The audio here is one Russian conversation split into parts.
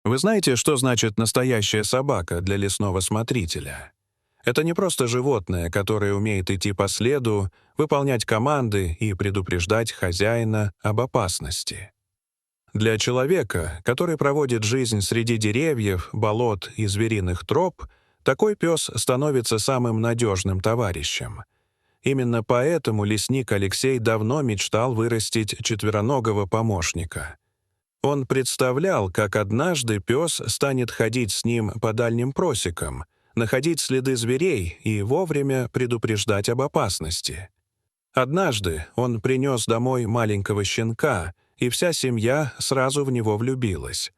Вы знаете, что значит настоящая собака для лесного смотрителя? Это не просто животное, которое умеет идти по следу, выполнять команды и предупреждать хозяина об опасности. Для человека, который проводит жизнь среди деревьев, болот и звериных троп, такой пес становится самым надежным товарищем. Именно поэтому лесник Алексей давно мечтал вырастить четвероногого помощника. Он представлял, как однажды пес станет ходить с ним по дальним просекам, находить следы зверей и вовремя предупреждать об опасности. Однажды он принес домой маленького щенка, и вся семья сразу в него влюбилась.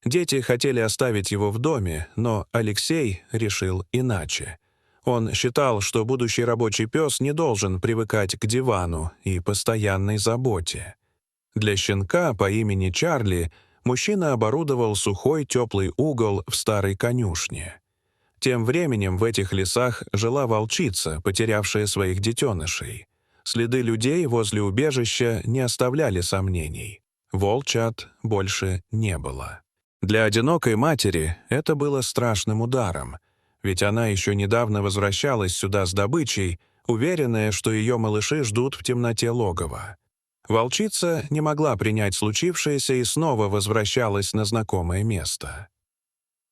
Дети хотели оставить его в доме, но Алексей решил иначе. Он считал, что будущий рабочий пес не должен привыкать к дивану и постоянной заботе. Для щенка по имени Чарли мужчина оборудовал сухой теплый угол в старой конюшне. Тем временем в этих лесах жила волчица, потерявшая своих детенышей. Следы людей возле убежища не оставляли сомнений. Волчат больше не было. Для одинокой матери это было страшным ударом, ведь она еще недавно возвращалась сюда с добычей, уверенная, что ее малыши ждут в темноте логова. Волчица не могла принять случившееся и снова возвращалась на знакомое место.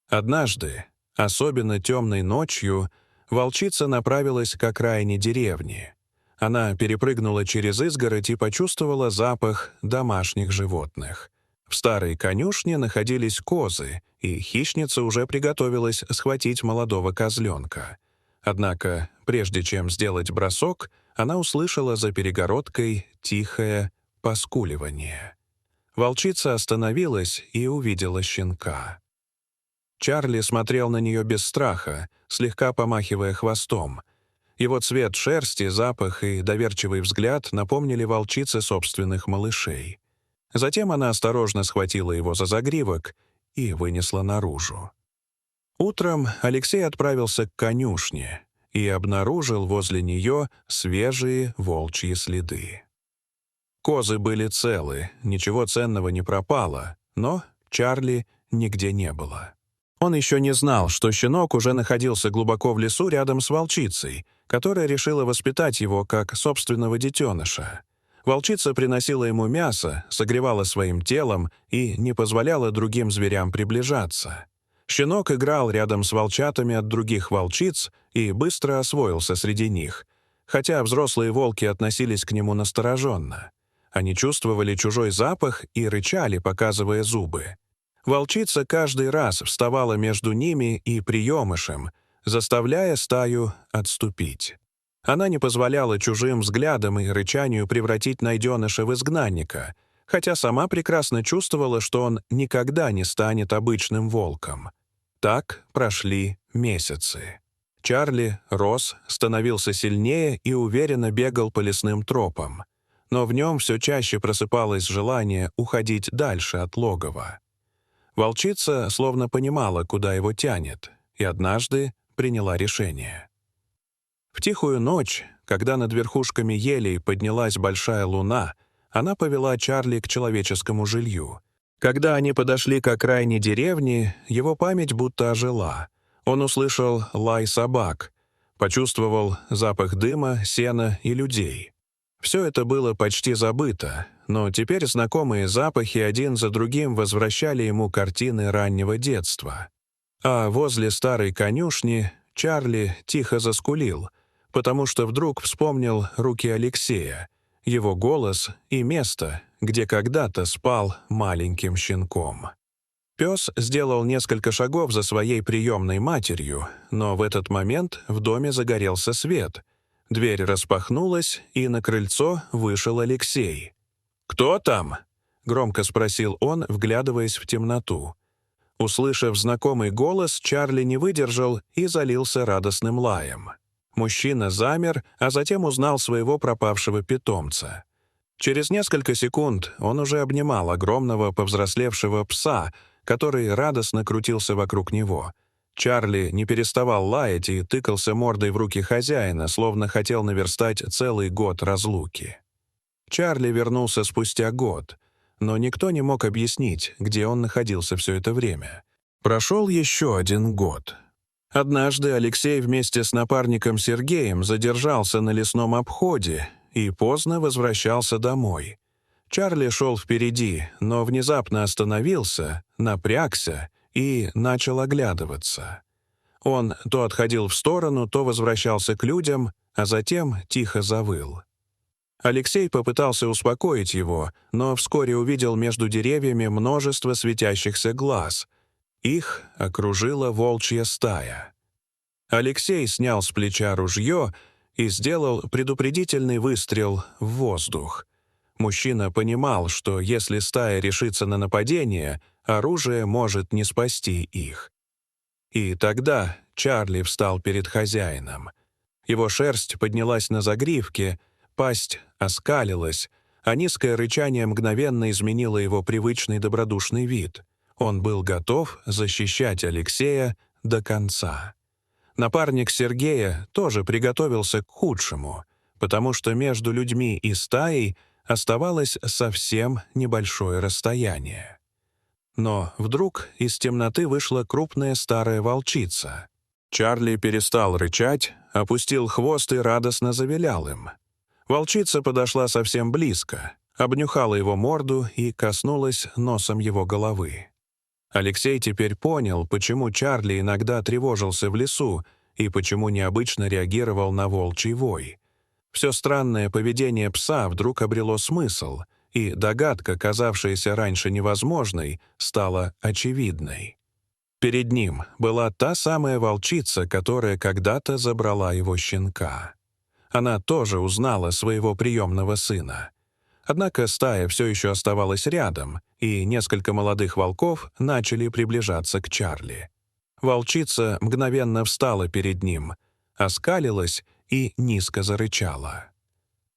Однажды, особенно темной ночью, волчица направилась к окраине деревни. Она перепрыгнула через изгородь и почувствовала запах домашних животных. В старой конюшне находились козы, и хищница уже приготовилась схватить молодого козленка. Однако, прежде чем сделать бросок, она услышала за перегородкой тихое поскуливание. Волчица остановилась и увидела щенка. Чарли смотрел на нее без страха, слегка помахивая хвостом. Его цвет шерсти, запах и доверчивый взгляд напомнили волчице собственных малышей. Затем она осторожно схватила его за загривок и вынесла наружу. Утром Алексей отправился к конюшне и обнаружил возле нее свежие волчьи следы. Козы были целы, ничего ценного не пропало, но Чарли нигде не было. Он еще не знал, что щенок уже находился глубоко в лесу рядом с волчицей, которая решила воспитать его как собственного детеныша. Волчица приносила ему мясо, согревала своим телом и не позволяла другим зверям приближаться. Щенок играл рядом с волчатами от других волчиц и быстро освоился среди них, хотя взрослые волки относились к нему настороженно. Они чувствовали чужой запах и рычали, показывая зубы. Волчица каждый раз вставала между ними и приемышем, заставляя стаю отступить. Она не позволяла чужим взглядам и рычанию превратить найденыша в изгнанника, хотя сама прекрасно чувствовала, что он никогда не станет обычным волком. Так прошли месяцы. Чарли рос, становился сильнее и уверенно бегал по лесным тропам. Но в нем все чаще просыпалось желание уходить дальше от логова. Волчица словно понимала, куда его тянет, и однажды приняла решение. В тихую ночь, когда над верхушками елей поднялась большая луна, она повела Чарли к человеческому жилью. Когда они подошли к окраине деревни, его память будто ожила. Он услышал лай собак, почувствовал запах дыма, сена и людей. Все это было почти забыто, но теперь знакомые запахи один за другим возвращали ему картины раннего детства. А возле старой конюшни Чарли тихо заскулил, потому что вдруг вспомнил руки Алексея, его голос и место, где когда-то спал маленьким щенком. Пес сделал несколько шагов за своей приемной матерью, но в этот момент в доме загорелся свет. Дверь распахнулась, и на крыльцо вышел Алексей. «Кто там?» — громко спросил он, вглядываясь в темноту. Услышав знакомый голос, Чарли не выдержал и залился радостным лаем. Мужчина замер, а затем узнал своего пропавшего питомца. Через несколько секунд он уже обнимал огромного повзрослевшего пса, который радостно крутился вокруг него. Чарли не переставал лаять и тыкался мордой в руки хозяина, словно хотел наверстать целый год разлуки. Чарли вернулся спустя год. но никто не мог объяснить, где он находился все это время. Прошел еще 1 год. Однажды Алексей вместе с напарником Сергеем задержался на лесном обходе и поздно возвращался домой. Чарли шел впереди, но внезапно остановился, напрягся и начал оглядываться. Он то отходил в сторону, то возвращался к людям, а затем тихо завыл. Алексей попытался успокоить его, но вскоре увидел между деревьями множество светящихся глаз. Их окружила волчья стая. Алексей снял с плеча ружье и сделал предупредительный выстрел в воздух. Мужчина понимал, что если стая решится на нападение, оружие может не спасти их. И тогда Чарли встал перед хозяином. Его шерсть поднялась на загривке, пасть оскалилась, а низкое рычание мгновенно изменило его привычный добродушный вид. Он был готов защищать Алексея до конца. Напарник Сергея тоже приготовился к худшему, потому что между людьми и стаей оставалось совсем небольшое расстояние. Но вдруг из темноты вышла крупная старая волчица. Чарли перестал рычать, опустил хвост и радостно завилял им. Волчица подошла совсем близко, обнюхала его морду и коснулась носом его головы. Алексей теперь понял, почему Чарли иногда тревожился в лесу и почему необычно реагировал на волчий вой. Все странное поведение пса вдруг обрело смысл, и догадка, казавшаяся раньше невозможной, стала очевидной. Перед ним была та самая волчица, которая когда-то забрала его щенка. Она тоже узнала своего приемного сына. Однако стая все еще оставалась рядом, и несколько молодых волков начали приближаться к Чарли. Волчица мгновенно встала перед ним, оскалилась и низко зарычала.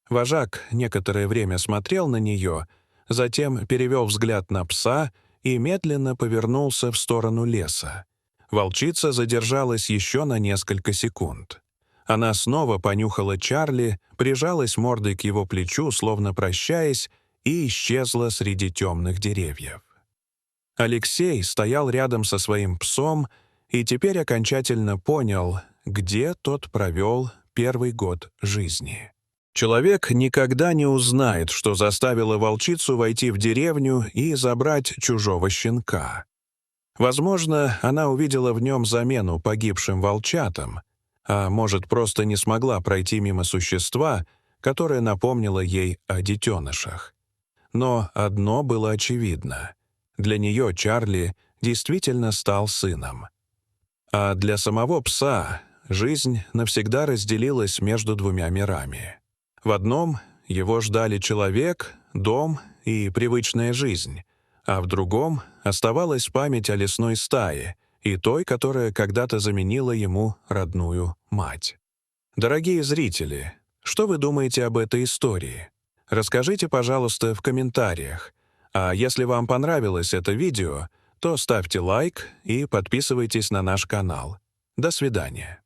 Вожак некоторое время смотрел на нее, затем перевел взгляд на пса и медленно повернулся в сторону леса. Волчица задержалась еще на несколько секунд. Она снова понюхала Чарли, прижалась мордой к его плечу, словно прощаясь, и исчезла среди темных деревьев. Алексей стоял рядом со своим псом и теперь окончательно понял, где тот провел первый год жизни. Человек никогда не узнает, что заставило волчицу войти в деревню и забрать чужого щенка. Возможно, она увидела в нем замену погибшим волчатам, а может, просто не смогла пройти мимо существа, которое напомнило ей о детенышах. Но одно было очевидно. Для нее Чарли действительно стал сыном. А для самого пса жизнь навсегда разделилась между двумя мирами. В одном его ждали человек, дом и привычная жизнь, а в другом оставалась память о лесной стае и той, которая когда-то заменила ему родную мать. Дорогие зрители, что вы думаете об этой истории? Расскажите, пожалуйста, в комментариях. А если вам понравилось это видео, то ставьте лайк и подписывайтесь на наш канал. До свидания.